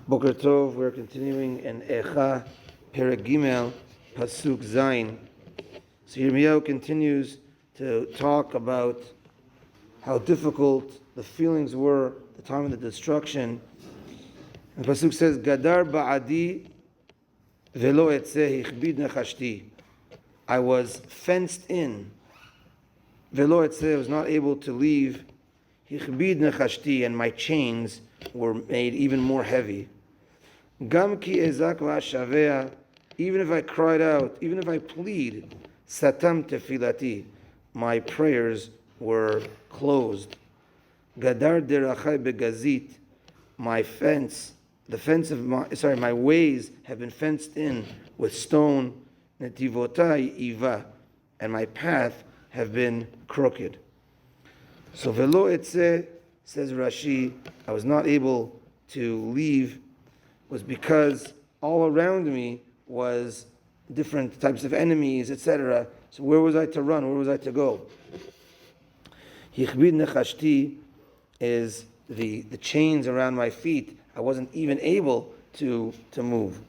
Boker Tov, we're continuing in Eicha Perek Gimel, Pasuk Zayin. So Yirmiyahu continues to talk about how difficult the feelings were at the time of the destruction. And the Pasuk says, Gadar ba'adi velo etzeh hichbid nechashti. I was fenced in. Velo etzeh, I was not able to leave. Hichbid nechashti, and my chains were made even more heavy. Gam ki ezak v'ashavea, even if I cried out, even if I plead, satam tefilati, my prayers were closed. Gadar derachai begazit, my my ways have been fenced in with stone. Netivotai iva, and my path have been crooked. So velo etzeh, says Rashi, I was not able to leave, was because all around me was different types of enemies, etc. So where was I to run? Where was I to go? Hichbid nechashti is the chains around my feet. I wasn't even able to move.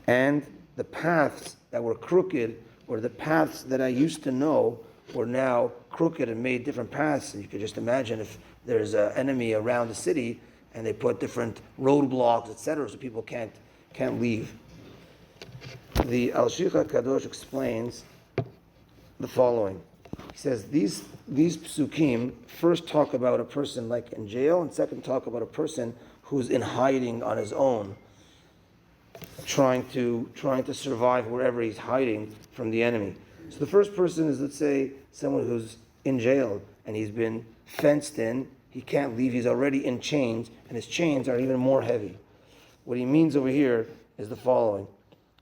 And the paths that were crooked, or the paths that I used to know, were now crooked and made different paths. And you could just imagine if there's an enemy around the city and they put different roadblocks, etc., so people can't leave. The Al-Shicha Kadosh explains the following. He says these Pesukim first talk about a person like in jail, and second talk about a person who's in hiding on his own, trying to survive wherever he's hiding from the enemy. So the first person is, let's say, someone who's in jail and he's been fenced in. He can't leave. He's already in chains, and his chains are even more heavy. What he means over here is the following.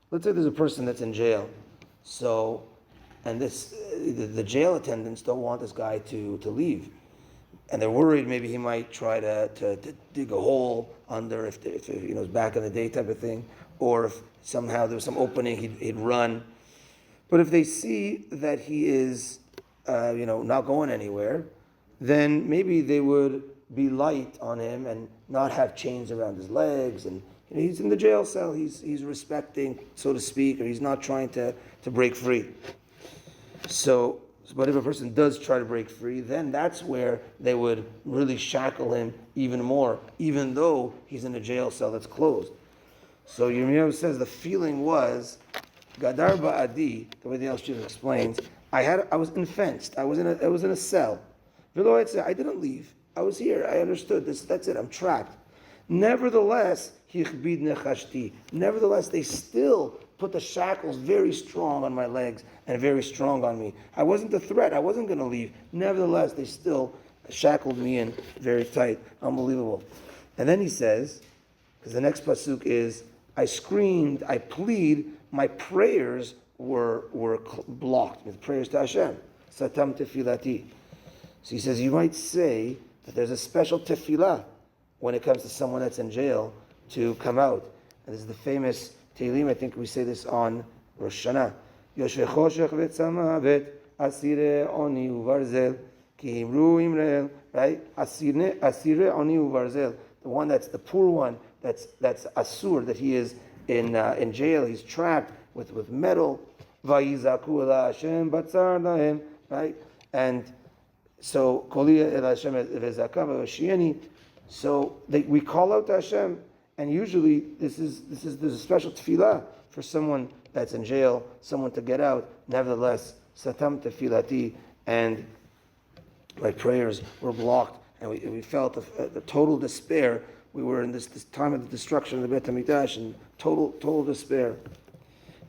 Let's say there's a person that's in jail. So, and the jail attendants don't want this guy to leave. And they're worried maybe he might try to dig a hole under if it's back in the day type of thing, or if somehow there was some opening, he'd run. But if they see that he is, not going anywhere, then maybe they would be light on him and not have chains around his legs. And he's in the jail cell. He's respecting, so to speak, or he's not trying to break free. So, but if a person does try to break free, then that's where they would really shackle him even more, even though he's in a jail cell that's closed. So Yirmiyahu says the feeling was, Gadar ba'adi, the way the Al-Shicha explains, I was infenced. I was in a cell. I didn't leave. I was here. I understood this. That's it. I'm trapped. Nevertheless, hichbid nechashti. Nevertheless, they still put the shackles very strong on my legs and very strong on me. I wasn't a threat. I wasn't going to leave. Nevertheless, they still shackled me in very tight. Unbelievable. And then he says, because the next pasuk is, I screamed, I plead, my prayers were blocked. With prayers to Hashem. Satam tefilati. So he says, you might say that there's a special tefillah when it comes to someone that's in jail to come out. And this is the famous Tehillim, I think we say this on Rosh Hashanah. Yoshvei choshech v'tzamavet, asire oni uvarzel, ki himru imrel, right? Asire oni uvarzel. The one that's the poor one, that's asur, that he is in jail, he's trapped with metal. Vayizaku ela Hashem batzar lahem, right? And so Koliya el Hashem vezakav v'shieni. So we call out to Hashem, and usually there's a special tefillah for someone that's in jail, someone to get out. Nevertheless, satam tefilati, and my prayers were blocked, and we felt the total despair. We were in this time of the destruction of the Beit HaMikdash, and total despair.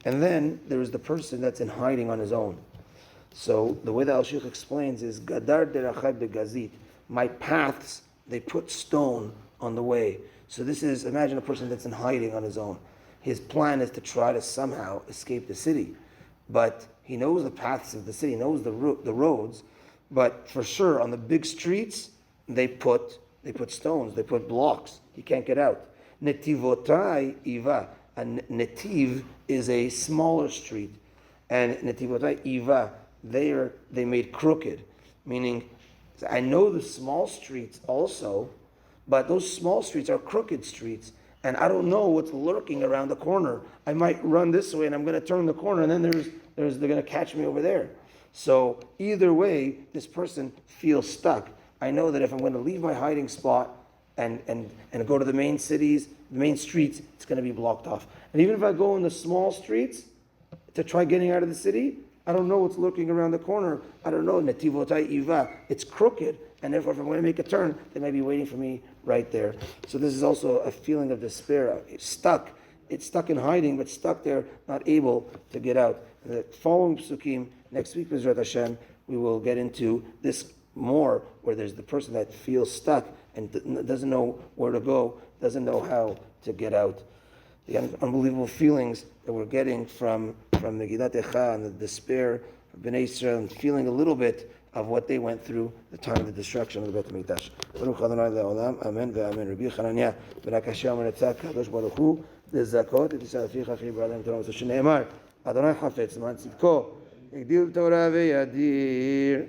And then there is the person that's in hiding on his own. So the way the Al-Shicha explains is, Gadar derachai begazit, my paths, they put stone on the way. So this is, imagine a person that's in hiding on his own. His plan is to try to somehow escape the city. But he knows the paths of the city, he knows the roads, but for sure on the big streets, they put stones, they put blocks. He can't get out. Netivotai iva. And netiv is a smaller street. And netivotai iva, they made crooked. Meaning, I know the small streets also, But those small streets are crooked streets, and I don't know what's lurking around the corner. I might run this way, and I'm going to turn the corner, and then they're going to catch me over there. So either way, this person feels stuck. I know that if I'm going to leave my hiding spot and go to the main cities, the main streets, it's going to be blocked off. And even if I go in the small streets to try getting out of the city, I don't know what's lurking around the corner. I don't know, Netivotai Iva. It's crooked, and therefore if I'm going to make a turn, they may be waiting for me right there. So this is also a feeling of despair. It's stuck in hiding, but stuck there, not able to get out. And the following Pesukim, next week, B'ezrat Hashem, we will get into this more, where there's the person that feels stuck and doesn't know where to go, doesn't know how to get out. The unbelievable feelings that we're getting from Megilat Eicha and the despair of Bnei Yisrael, and feeling a little bit of what they went through the time of the destruction of the Beit HaMikdash. Baruch Adonai le'olam, amen ve'amen. Rabbi Chananya, ben HaKashia u'menetzah kadosh baruch hu, lezakot et Yisrael aficha achi b'adam Torah, so shene'emar, Adonai hafetz man tzidko, yigdil Torah ve'yadir.